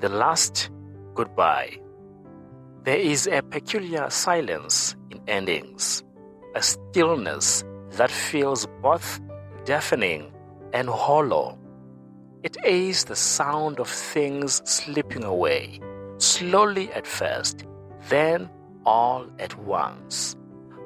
The last goodbye. There is a peculiar silence in endings, a stillness that feels both deafening and hollow. It is the sound of things slipping away, slowly at first, then all at once,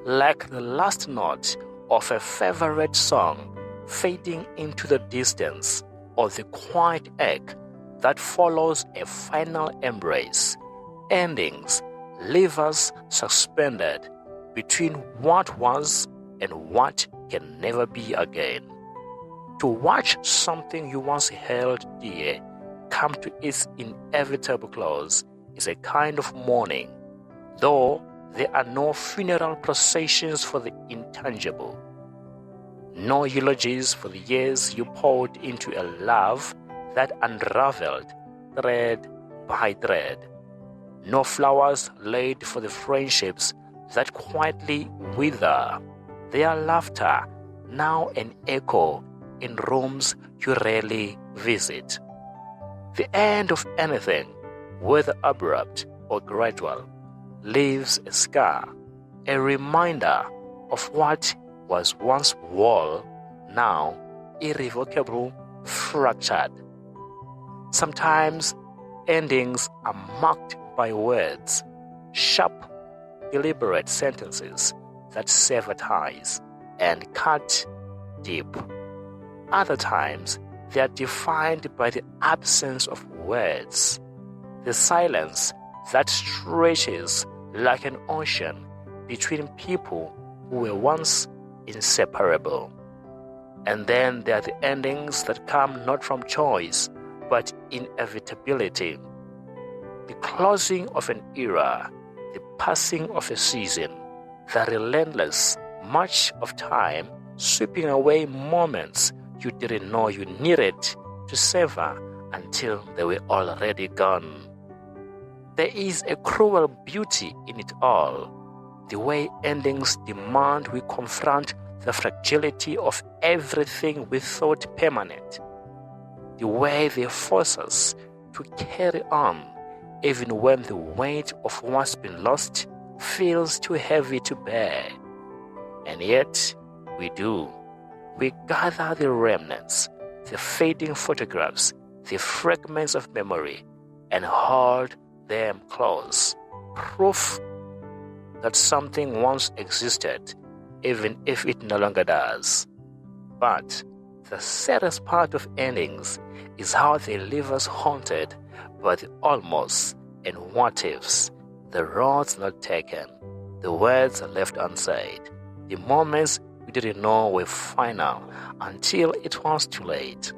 like the last note of a favorite song fading into the distance, or the quiet ache that follows a final embrace. Endings leave us suspended between what was and what can never be again. To watch something you once held dear come to its inevitable close is a kind of mourning, though there are no funeral processions for the intangible, no eulogies for the years you poured into a love that unraveled thread by thread, no flowers laid for the friendships that quietly wither, their laughter now an echo in rooms you rarely visit. The end of anything, whether abrupt or gradual, leaves a scar, a reminder of what was once whole, now irrevocable, fractured. Sometimes endings are marked by words, sharp, deliberate sentences that sever ties and cut deep. Other times, they are defined by the absence of words, the silence that stretches like an ocean between people who were once inseparable. And then there are the endings that come not from choice, but inevitability. The closing of an era, the passing of a season, the relentless march of time sweeping away moments you didn't know you needed to savor until they were already gone. There is a cruel beauty in it all, the way endings demand we confront the fragility of everything we thought permanent, the way they force us to carry on even when the weight of what's been lost feels too heavy to bear. And yet, we do. We gather the remnants, the fading photographs, the fragments of memory, and hold them close. Proof that something once existed, even if it no longer does. But the saddest part of endings is how they leave us haunted by the almost and what ifs, the roads not taken, the words left unsaid, the moments we didn't know were final until it was too late.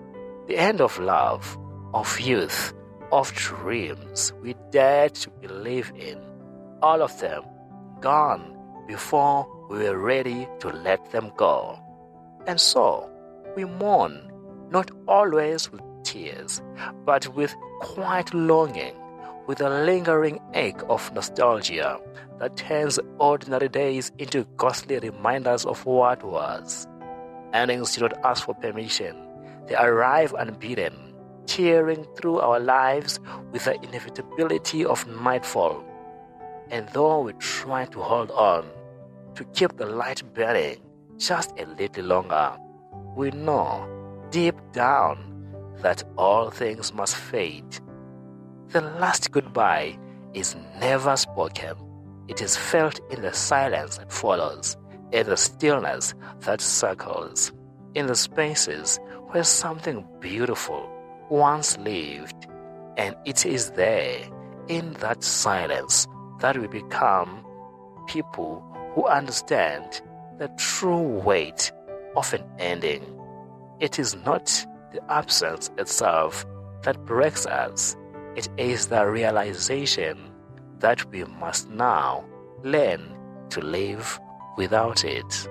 The end of love, of youth, of dreams we dared to believe in, all of them gone before we were ready to let them go. And so we mourn, not always with tears, but with quiet longing, with a lingering ache of nostalgia that turns ordinary days into ghostly reminders of what was. Endings do not ask for permission. They arrive unbidden, tearing through our lives with the inevitability of nightfall. And though we try to hold on, to keep the light burning just a little longer, we know deep down that all things must fade. The last goodbye is never spoken. It is felt in the silence that follows, in the stillness that circles, in the spaces where something beautiful once lived. And it is there, in that silence, that we become people who understand the true weight of an ending. It is not the absence itself that breaks us. It is the realization that we must now learn to live without it.